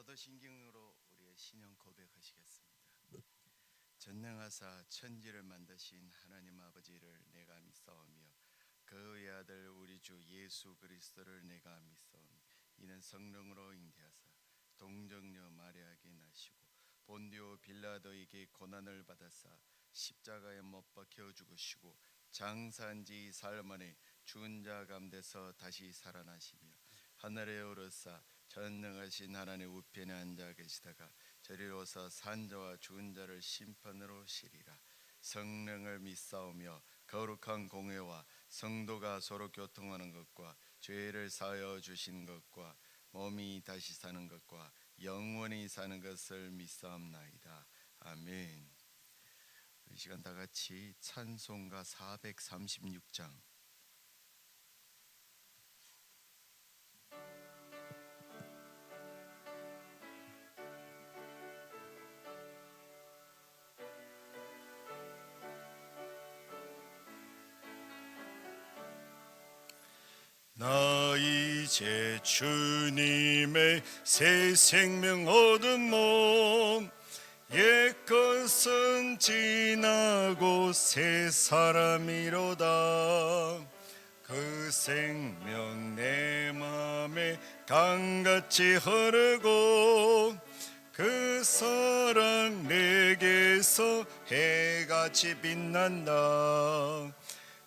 사도신경으로 우리의 신앙 고백하시겠습니다. 전능하사 천지를 만드신 하나님 아버지를 내가 믿사오며 그의 아들 우리 주 예수 그리스도를 내가 믿사오니 이는 성령으로 잉태하사 동정녀 마리아에게 나시고 본디오 빌라도에게 고난을 받아사 십자가에 못 박혀 죽으시고 장사한 지 사흘 만에 죽은 자 가운데서 다시 살아나시며 하늘에 오르사 전능하신 하나님 우편에 앉아 계시다가 저리로서 산자와 죽은 자를 심판으로 시리라. 성령을 믿사오며 거룩한 공회와 성도가 서로 교통하는 것과 죄를 사하여 주신 것과 몸이 다시 사는 것과 영원히 사는 것을 믿사옵나이다. 아멘. 이 시간 다 같이 찬송가 436장 나 이제 주님의 새 생명 얻은 몸 옛것은 지나고 새 사람이로다. 그 생명 내 맘에 강같이 흐르고 그 사랑 내게서 해같이 빛난다.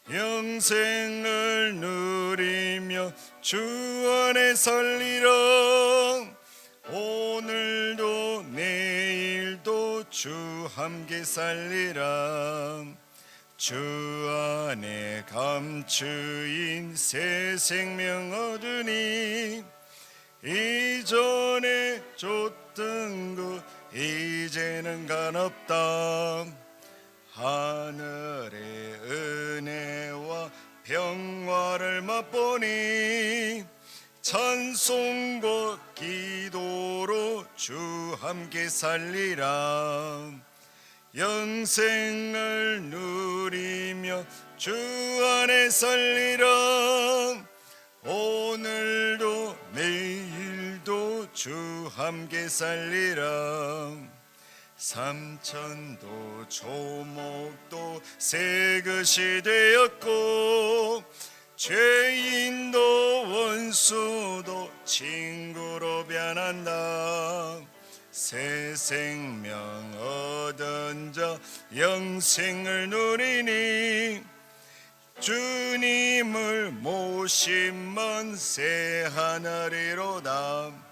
영생을 누리며 주 안에 살리라. 오늘도 내일도 주 함께 살리라. 주 안에 감추인 새 생명 얻으니 이전에 줬던 것 이제는 간없다. 하늘의 은혜와 평화를 맛보니 찬송과 기도로 주 함께 살리라. 영생을 누리며 주 안에 살리라. 오늘도 내일도 주 함께 살리라. 삼천도 조목도 새 것이 되었고 죄인도 원수도 친구로 변한다. 새 생명 얻은 자 영생을 누리니 주님을 모심만 새 하늘이로다.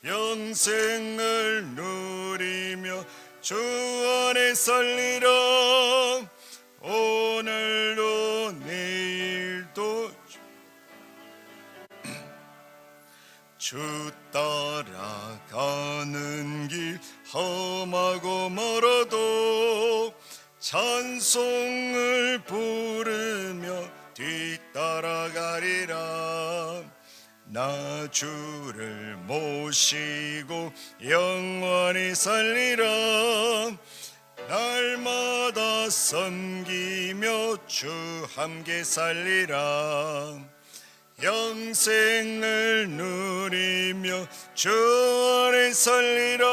영생을 누리며 주 안에 살리라. 오늘도 내일도 주 따라가는 길 험하고 멀어도 찬송을 부르며 뒤따라가리라. 나 주를 모시고 영원히 살리라. 날마다 섬기며 주 함께 살리라. 영생을 누리며 주 안에 살리라.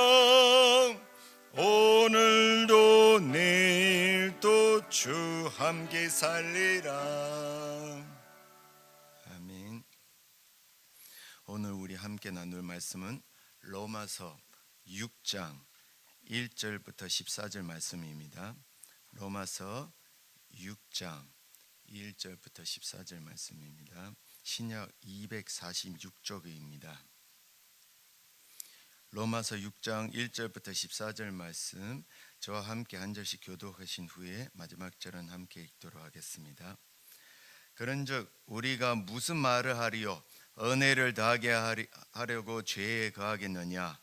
오늘도 내일도 주 함께 살리라. 오늘 우리 함께 나눌 말씀은 로마서 6장 1절부터 14절 말씀입니다. 로마서 6장 1절부터 14절 말씀입니다. 신약 246쪽입니다. 로마서 6장 1절부터 14절 말씀 저와 함께 한 절씩 교독하신 후에 마지막 절은 함께 읽도록 하겠습니다. 그런즉 우리가 무슨 말을 하리요? 은혜를 더하게 하려고 죄에 거하겠느냐?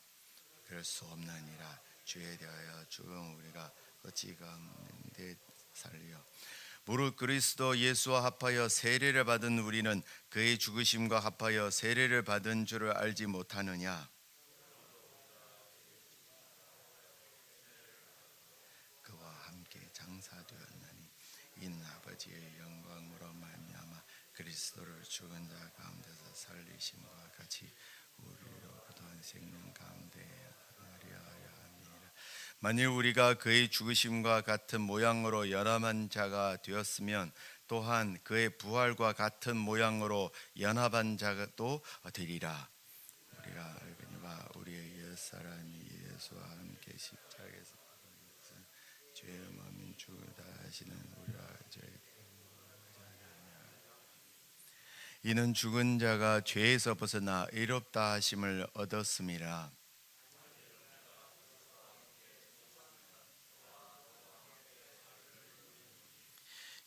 그럴 수 없나니라. 죄에 대하여 죽은 우리가 어찌 가운데 살리요? 무릇 그리스도 예수와 합하여 세례를 받은 우리는 그의 죽으심과 합하여 세례를 받은 줄을 알지 못하느냐? 그와 함께 장사되었나니 이는 아버지의 영광으로 말미암아 그리스도를 죽은 자 가운데서 살리심과 같이 우리로 또한 생명 가운데 하리하여 함이라. 만일 우리가 그의 죽으심과 같은 모양으로 연합한 자가 되었으면 또한 그의 부활과 같은 모양으로 연합한 자도 되리라. 우리가 알거니와 우리의 옛사람이 예수와 함께 십자가에서 죄의 몸인 죽으다 하시는 우리와 저희 이는 죽은 자가 죄에서 벗어나 의롭다 하심을 얻었음이라.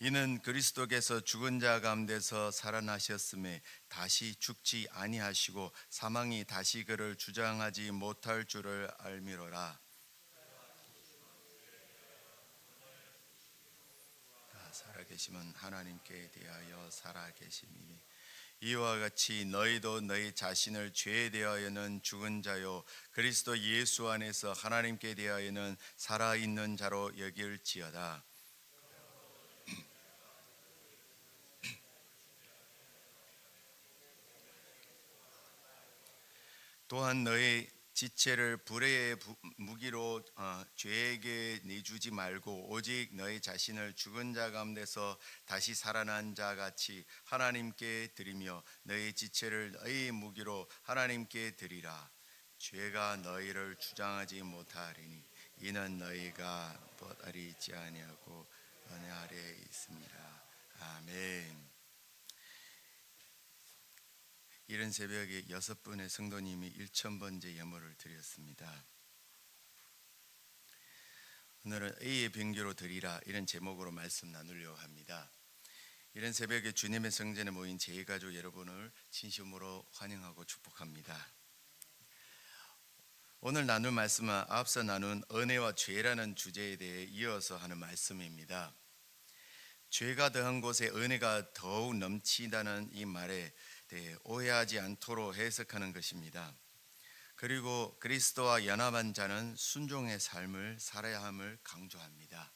이는 그리스도께서 죽은 자 가운데서 살아나셨음에 다시 죽지 아니하시고 사망이 다시 그를 주장하지 못할 줄을 알미로라. 살아계심은 하나님께 대하여 살아계심이니 이와 같이 너희도 너희 자신을 죄에 대하여는 죽은 자요 그리스도 예수 안에서 하나님께 대하여는 살아있는 자로 여길지어다. 또한 너의 지체를 불의의 무기로 죄에게 내주지 말고 오직 너희 자신을 죽은 자 가운데서 다시 살아난 자 같이 하나님께 드리며 너희 지체를 너희 무기로 하나님께 드리라. 죄가 너희를 주장하지 못하리니 이는 너희가 법 아래 있지 아니하고 은혜 아래에 있습니다. 아멘. 이른 새벽에 6분의 성도님이 1000번째 예물을 드렸습니다. 오늘은 A의 병기로 드리라 이런 제목으로 말씀 나누려고 합니다. 이른 새벽에 주님의 성전에 모인 제2가족 여러분을 진심으로 환영하고 축복합니다. 오늘 나눌 말씀은 앞서 나눈 은혜와 죄라는 주제에 대해 이어서 하는 말씀입니다. 죄가 더한 곳에 은혜가 더욱 넘치다는 이 말에 대해 오해하지 않도록 해석하는 것입니다. 그리고 그리스도와 연합한 자는 순종의 삶을 살아야 함을 강조합니다.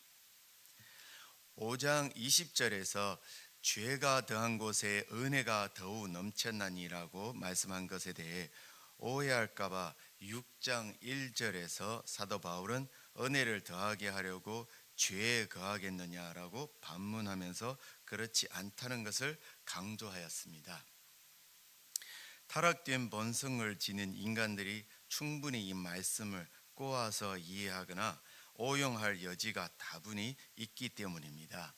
5장 20절에서 죄가 더한 곳에 은혜가 더욱 넘쳤나니라고 말씀한 것에 대해 오해할까 봐 6장 1절에서 사도 바울은 은혜를 더하게 하려고 죄에 거하겠느냐라고 반문하면서 그렇지 않다는 것을 강조하였습니다. 타락된 본성을 지닌 인간들이 충분히 이 말씀을 꼬아서 이해하거나 오용할 여지가 다분히 있기 때문입니다.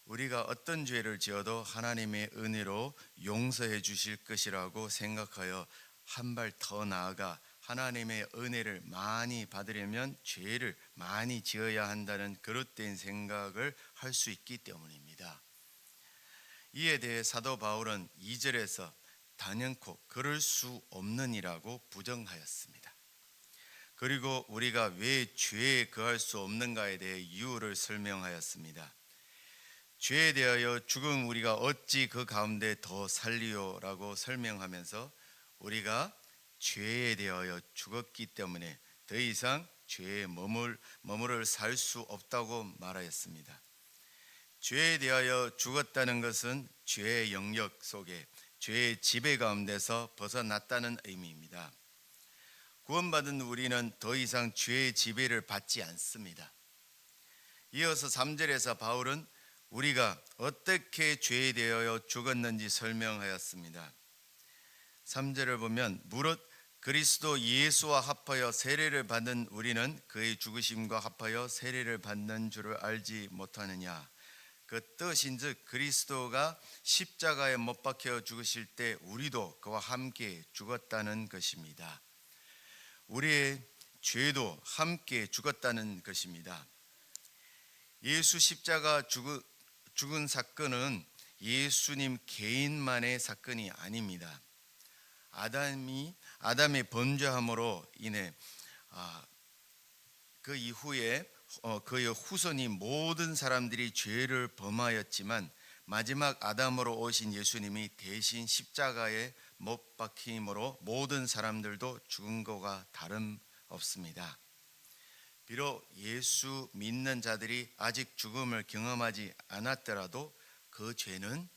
우리가 어떤 죄를 지어도 하나님의 은혜로 용서해 주실 것이라고 생각하여 한 발 더 나아가 하나님의 은혜를 많이 받으려면 죄를 많이 지어야 한다는 그릇된 생각을 할 수 있기 때문입니다. 이에 대해 사도 바울은 2절에서 단연코 그럴 수 없느니라고 부정하였습니다. 그리고 우리가 왜 죄에 거할 수 없는가에 대해 이유를 설명하였습니다. 죄에 대하여 죽은 우리가 어찌 그 가운데 더 살리요라고 설명하면서 우리가 죄에 대하여 죽었기 때문에 더 이상 죄에 머무를 살 수 없다고 말하였습니다. 죄에 대하여 죽었다는 것은 죄의 영역 속에 죄의 지배 가운데서 벗어났다는 의미입니다. 구원받은 우리는 더 이상 죄의 지배를 받지 않습니다. 이어서 3절에서 바울은 우리가 어떻게 죄에 대하여 죽었는지 설명하였습니다. 3절을 보면 무릇 그리스도 예수와 합하여 세례를 받는 우리는 그의 죽으심과 합하여 세례를 받는 줄을 알지 못하느냐. 그 뜻인즉 그리스도가 십자가에 못 박혀 죽으실 때 우리도 그와 함께 죽었다는 것입니다. 우리의 죄도 함께 죽었다는 것입니다. 예수 십자가 죽은 사건은 예수님 개인만의 사건이 아닙니다. 아담의 범죄함으로 인해 그 이후에 그의 후손이 모든 사람들이 죄를 범하였지만 마지막 아담으로 오신 예수님이 대신 십자가에 못 박힘으로 모든 사람들도 죽은 것과 다름없습니다. 비록 예수 믿는 자들이 아직 죽음을 경험하지 않았더라도 그 죄는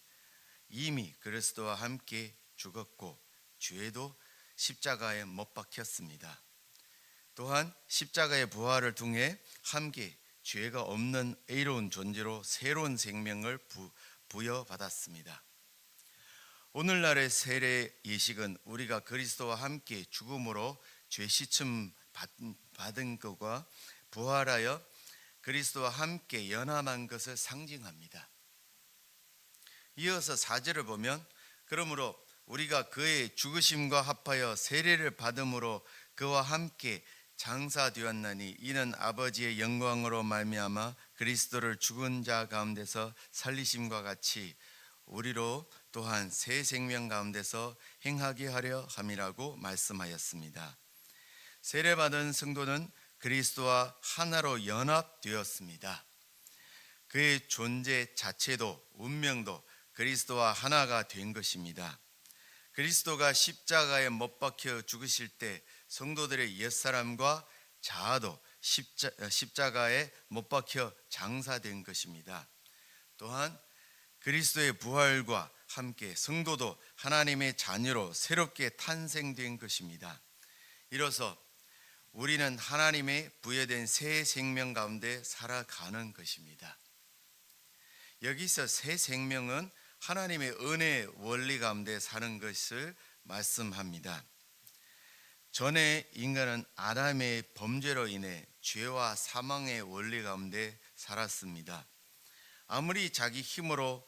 이미 그리스도와 함께 죽었고 죄도 십자가에 못 박혔습니다. 또한 십자가의 부활을 통해 함께 죄가 없는 의로운 존재로 새로운 생명을 부여받았습니다. 오늘날의 세례 예식은 우리가 그리스도와 함께 죽음으로 죄 씻음 받은 것과 부활하여 그리스도와 함께 연합한 것을 상징합니다. 이어서 4절을 보면 그러므로 우리가 그의 죽으심과 합하여 세례를 받음으로 그와 함께 장사되었나니 이는 아버지의 영광으로 말미암아 그리스도를 죽은 자 가운데서 살리심과 같이 우리로 또한 새 생명 가운데서 행하게 하려 함이라고 말씀하였습니다. 세례받은 성도는 그리스도와 하나로 연합되었습니다. 그의 존재 자체도 운명도 그리스도와 하나가 된 것입니다. 그리스도가 십자가에 못 박혀 죽으실 때 성도들의 옛사람과 자아도 십자가에 못 박혀 장사된 것입니다. 또한 그리스도의 부활과 함께 성도도 하나님의 자녀로 새롭게 탄생된 것입니다. 이로써 우리는 하나님의 부여된 새 생명 가운데 살아가는 것입니다. 여기서 새 생명은 하나님의 은혜의 원리 가운데 사는 것을 말씀합니다. 전에 인간은 아담의 범죄로 인해 죄와 사망의 원리 가운데 살았습니다. 아무리 자기 힘으로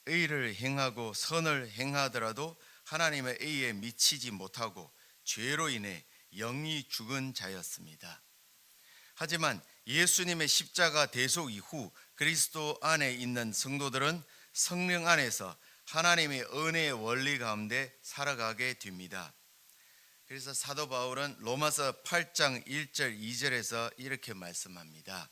의를 행하고 선을 행하더라도 하나님의 의에 미치지 못하고 죄로 인해 영이 죽은 자였습니다. 하지만 예수님의 십자가 대속 이후 그리스도 안에 있는 성도들은 성령 안에서 하나님의 은혜의 원리 가운데 살아가게 됩니다. 그래서 사도 바울은 로마서 8장 1절 2절에서 이렇게 말씀합니다.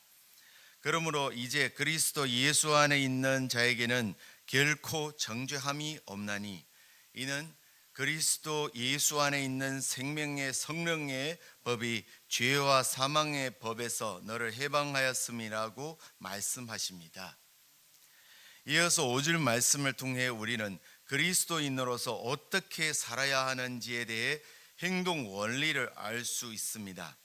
그러므로 이제 그리스도 예수 안에 있는 자에게는 결코 정죄함이 없나니 이는 그리스도 예수 안에 있는 생명의 성령의 법이 죄와 사망의 법에서 너를 해방하였음이라고 말씀하십니다. 이어서 5절 말씀을 통해 우리는 그리스도인으로서 어떻게 살아야 하는지에 대해 행동 원리를 알 수 있습니다.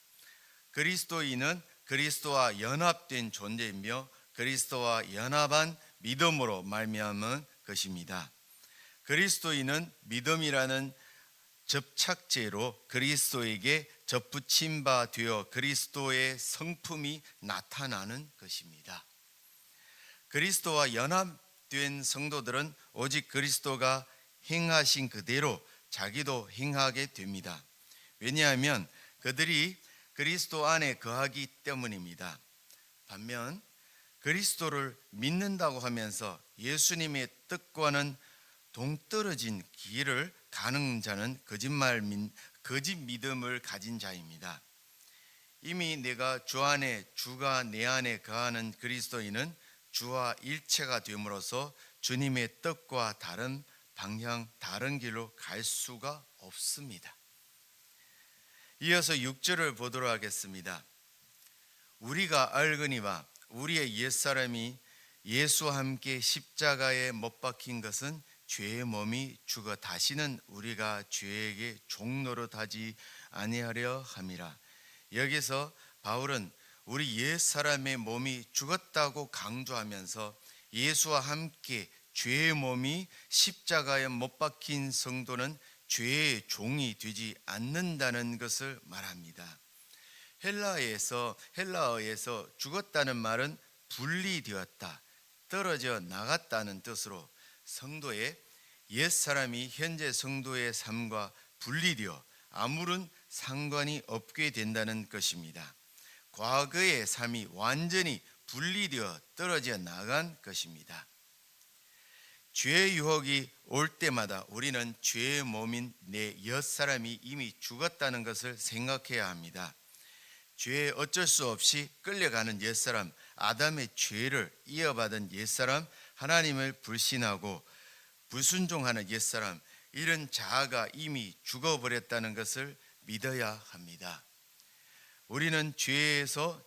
그리스도인은 그리스도와 연합된 존재이며 그리스도와 연합한 믿음으로 말미암은 것입니다. 그리스도인은 믿음이라는 접착제로 그리스도에게 접붙임 바 되어 그리스도의 성품이 나타나는 것입니다. 그리스도와 연합된 성도들은 오직 그리스도가 행하신 그대로 자기도 행하게 됩니다. 왜냐하면 그들이 그리스도 안에 거하기 때문입니다. 반면 그리스도를 믿는다고 하면서 예수님의 뜻과는 동떨어진 길을 가는 자는 거짓 믿음을 가진 자입니다. 이미 내가 주 안에 주가 내 안에 거하는 그리스도인은 주와 일체가 됨으로써 주님의 뜻과 다른 방향, 다른 길로 갈 수가 없습니다. 이어서 6절을 보도록 하겠습니다. 우리가 알거니와 우리의 옛사람이 예수와 함께 십자가에 못 박힌 것은 죄의 몸이 죽어 다시는 우리가 죄에게 종노릇하지 아니하려 함이라. 여기서 바울은 우리 옛사람의 몸이 죽었다고 강조하면서 예수와 함께 죄의 몸이 십자가에 못 박힌 성도는 죄의 종이 되지 않는다는 것을 말합니다. 헬라어에서 죽었다는 말은 분리되었다, 떨어져 나갔다는 뜻으로 성도의 옛사람이 현재 성도의 삶과 분리되어 아무런 상관이 없게 된다는 것입니다. 과거의 삶이 완전히 분리되어 떨어져 나간 것입니다. 죄의 유혹이 올 때마다 우리는 죄의 몸인 내 옛사람이 이미 죽었다는 것을 생각해야 합니다. 죄에 어쩔 수 없이 끌려가는 옛사람, 아담의 죄를 이어받은 옛사람, 하나님을 불신하고 불순종하는 옛사람, 이런 자아가 이미 죽어버렸다는 것을 믿어야 합니다. 우리는 죄에서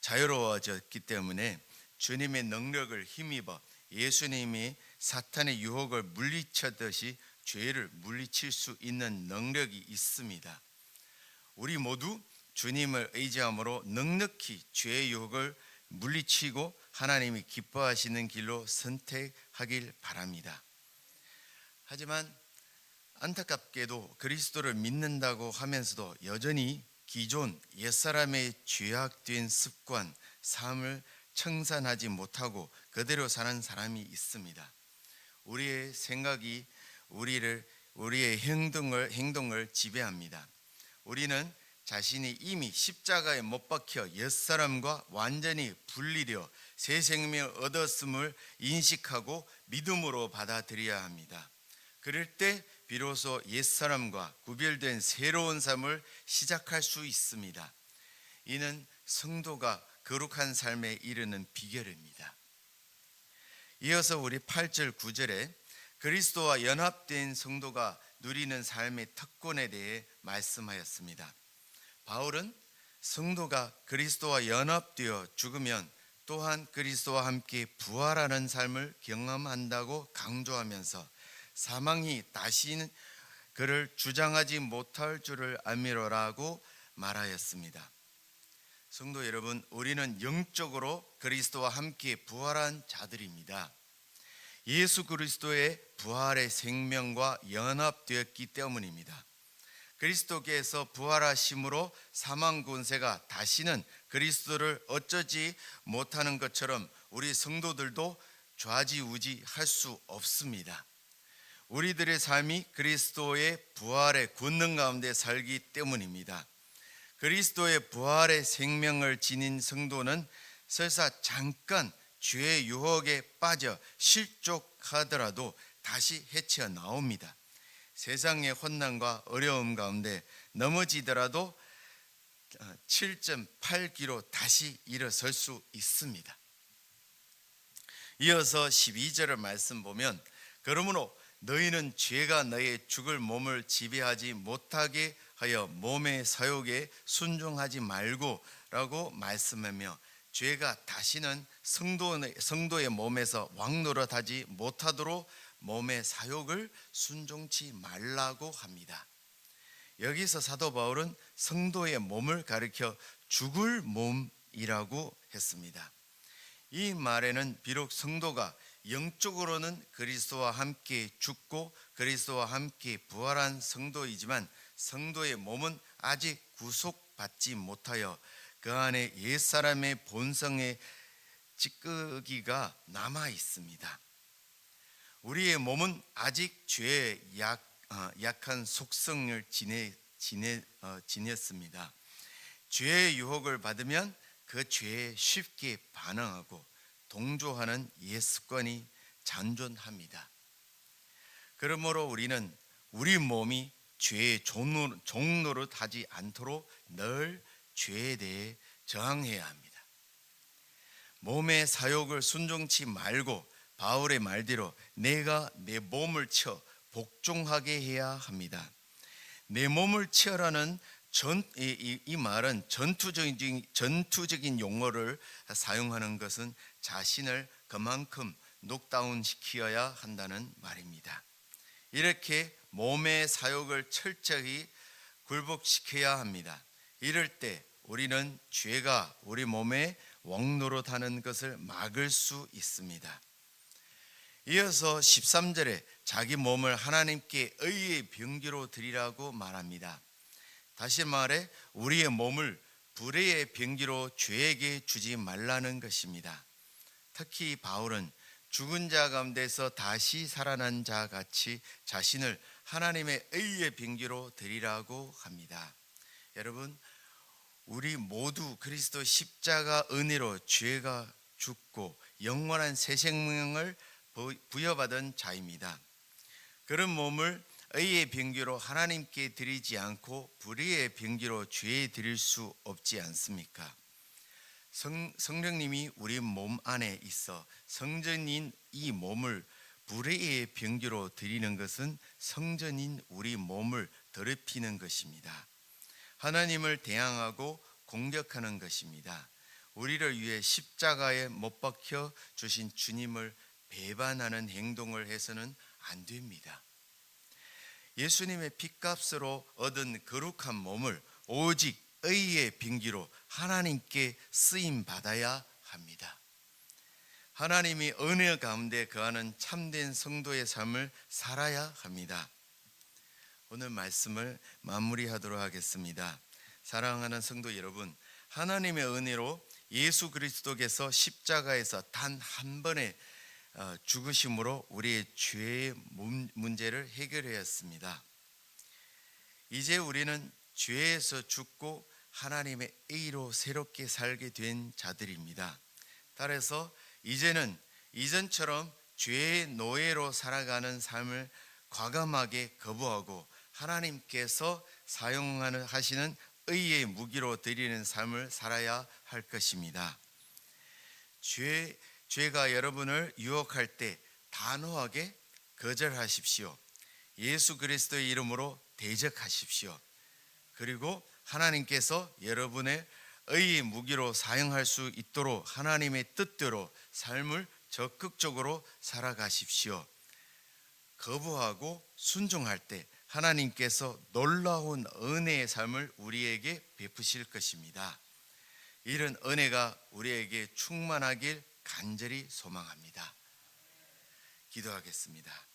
자유로워졌기 때문에 주님의 능력을 힘입어 예수님이 사탄의 유혹을 물리쳤듯이 죄를 물리칠 수 있는 능력이 있습니다. 우리 모두 주님을 의지함으로 넉넉히 죄의 유혹을 물리치고 하나님이 기뻐하시는 길로 선택하길 바랍니다. 하지만 안타깝게도 그리스도를 믿는다고 하면서도 여전히 기존 옛사람의 죄악된 습관, 삶을 청산하지 못하고 그대로 사는 사람이 있습니다. 우리의 생각이 우리의 행동을 지배합니다. 우리는 자신이 이미 십자가에 못 박혀 옛사람과 완전히 분리되어 새 생명을 얻었음을 인식하고 믿음으로 받아들여야 합니다. 그럴 때 비로소 옛사람과 구별된 새로운 삶을 시작할 수 있습니다. 이는 성도가 거룩한 삶에 이르는 비결입니다. 이어서 우리 8절 9절에 그리스도와 연합된 성도가 누리는 삶의 특권에 대해 말씀하였습니다. 바울은 성도가 그리스도와 연합되어 죽으면 또한 그리스도와 함께 부활하는 삶을 경험한다고 강조하면서 사망이 다시는 그를 주장하지 못할 줄을 알미로라고 말하였습니다. 성도 여러분, 우리는 영적으로 그리스도와 함께 부활한 자들입니다. 예수 그리스도의 부활의 생명과 연합되었기 때문입니다. 그리스도께서 부활하심으로 사망 권세가 다시는 그리스도를 어쩌지 못하는 것처럼 우리 성도들도 좌지우지할 수 없습니다. 우리들의 삶이 그리스도의 부활의 권능 가운데 살기 때문입니다. 그리스도의 부활의 생명을 지닌 성도는 설사 잠깐 죄의 유혹에 빠져 실족하더라도 다시 헤쳐나옵니다. 세상의 혼난과 어려움 가운데 넘어지더라도 7.8km 다시 일어설 수 있습니다. 이어서 12절의 말씀 보면 그러므로 너희는 죄가 너의 죽을 몸을 지배하지 못하게 하여 몸의 사욕에 순종하지 말고 라고 말씀하며 죄가 다시는 성도의 몸에서 왕노릇하지 못하도록 몸의 사욕을 순종치 말라고 합니다. 여기서 사도 바울은 성도의 몸을 가리켜 죽을 몸이라고 했습니다. 이 말에는 비록 성도가 영적으로는 그리스도와 함께 죽고 그리스도와 함께 부활한 성도이지만 성도의 몸은 아직 구속받지 못하여 그 안에 옛사람의 본성의 찌꺼기가 남아 있습니다. 우리의 몸은 아직 죄의 약한 속성을 지녔습니다. 죄의 유혹을 받으면 그 죄에 쉽게 반응하고 동조하는 옛 습관이 잔존합니다. 그러므로 우리는 우리 몸이 죄의 종노릇하지 않도록 늘 죄에 대해 저항해야 합니다. 몸의 사욕을 순종치 말고 바울의 말대로 내가 내 몸을 쳐 복종하게 해야 합니다. 내 몸을 치어라는 이 말은 전투적인 용어를 사용하는 것은 자신을 그만큼 녹다운 시켜야 한다는 말입니다. 이렇게 몸의 사욕을 철저히 굴복시켜야 합니다. 이럴 때 우리는 죄가 우리 몸에 왕노릇하는 것을 막을 수 있습니다. 이어서 13절에 자기 몸을 하나님께 의의 병기로 드리라고 말합니다. 다시 말해 우리의 몸을 불의의 병기로 죄에게 주지 말라는 것입니다. 특히 바울은 죽은 자 가운데서 다시 살아난 자 같이 자신을 하나님의 의의 병기로 드리라고 합니다. 여러분, 우리 모두 그리스도 십자가 은혜로 죄가 죽고 영원한 새 생명을 부여받은 자입니다. 그런 몸을 의의 병기로 하나님께 드리지 않고 불의의 병기로 죄에 드릴 수 없지 않습니까? 성령님이 우리 몸 안에 있어 성전인 이 몸을 불의의 병기로 드리는 것은 성전인 우리 몸을 더럽히는 것입니다. 하나님을 대항하고 공격하는 것입니다. 우리를 위해 십자가에 못 박혀 주신 주님을 배반하는 행동을 해서는 안 됩니다. 예수님의 핏값으로 얻은 거룩한 몸을 오직 의의 빙기로 하나님께 쓰임 받아야 합니다. 하나님이 은혜 가운데 거하는 참된 성도의 삶을 살아야 합니다. 오늘 말씀을 마무리하도록 하겠습니다. 사랑하는 성도 여러분, 하나님의 은혜로 예수 그리스도께서 십자가에서 단 한 번의 죽으심으로 우리의 죄의 문제를 해결하였습니다. 이제 우리는 죄에서 죽고 하나님의 의로 새롭게 살게 된 자들입니다. 따라서 이제는 이전처럼 죄의 노예로 살아가는 삶을 과감하게 거부하고 하나님께서 사용하시는 의의 무기로 드리는 삶을 살아야 할 것입니다. 죄가 여러분을 유혹할 때 단호하게 거절하십시오. 예수 그리스도의 이름으로 대적하십시오. 그리고 하나님께서 여러분의 의의 무기로 사용할 수 있도록 하나님의 뜻대로 삶을 적극적으로 살아가십시오. 거부하고 순종할 때 하나님께서 놀라운 은혜의 삶을 우리에게 베푸실 것입니다. 이런 은혜가 우리에게 충만하길 간절히 소망합니다. 기도하겠습니다.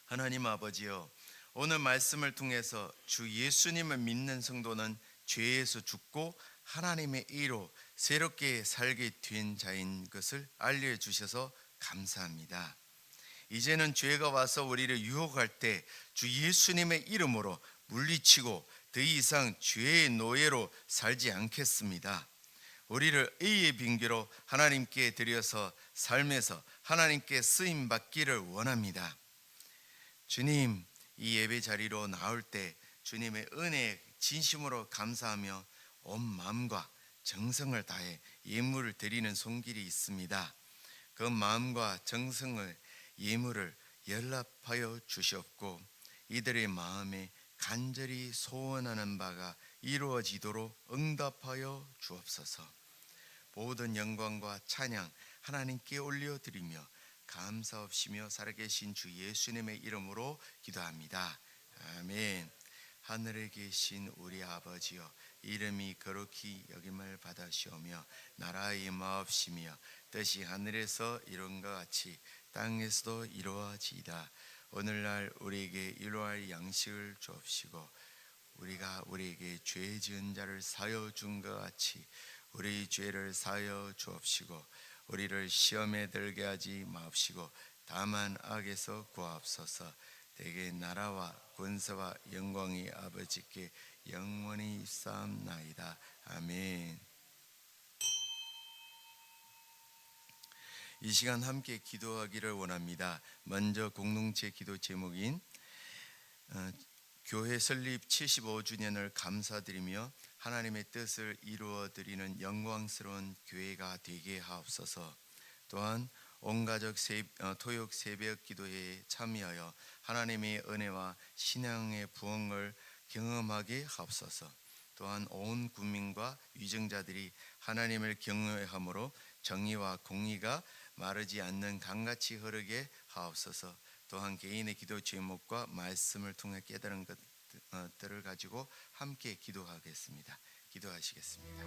하나님 아버지여, 오늘 말씀을 통해서 주 예수님을 믿는 성도는 죄에서 죽고 하나님의 의로 새롭게 살게 된 자인 것을 알려주셔서 감사합니다. 이제는 죄가 와서 우리를 유혹할 때 주 예수님의 이름으로 물리치고 더 이상 죄의 노예로 살지 않겠습니다. 우리를 의의 빙기로 하나님께 드려서 삶에서 하나님께 쓰임 받기를 원합니다. 주님, 이 예배 자리로 나올 때 주님의 은혜에 진심으로 감사하며 온 마음과 정성을 다해 예물을 드리는 손길이 있습니다. 그 마음과 정성을 예물을 연락하여 주시옵고 이들의 마음에 간절히 소원하는 바가 이루어지도록 응답하여 주옵소서. 모든 영광과 찬양 하나님께 올려드리며 감사없이며 살아계신 주 예수님의 이름으로 기도합니다. 아멘. 하늘에 계신 우리 아버지여, 이름이 거룩히 여김을 받으시오며 나라의 마옵시며 뜻이 하늘에서 이룬 것 같이 땅에서도 이루어지이다. 오늘날 우리에게 일용할 양식을 주옵시고 우리가 우리에게 죄 지은 자를 사하여 준 것 같이 우리 죄를 사하여 주옵시고 우리를 시험에 들게 하지 마옵시고 다만 악에서 구하옵소서. 대개 나라와 권세와 영광이 아버지께 영원히 있사옵나이다. 아멘. 이 시간 함께 기도하기를 원합니다. 먼저 공동체 기도 제목인 교회 설립 75주년을 감사드리며 하나님의 뜻을 이루어 드리는 영광스러운 교회가 되게 하옵소서. 또한 온 가족 토육 새벽 기도회에 참여하여 하나님의 은혜와 신앙의 부흥을 경험하게 하옵소서. 또한 온 국민과 위정자들이 하나님을 경외함으로 정의와 공의가 마르지 않는 강같이 흐르게 하옵소서. 또한 개인의 기도 제목과 말씀을 통해 깨달은 것들을 가지고 함께 기도하겠습니다. 기도하시겠습니다.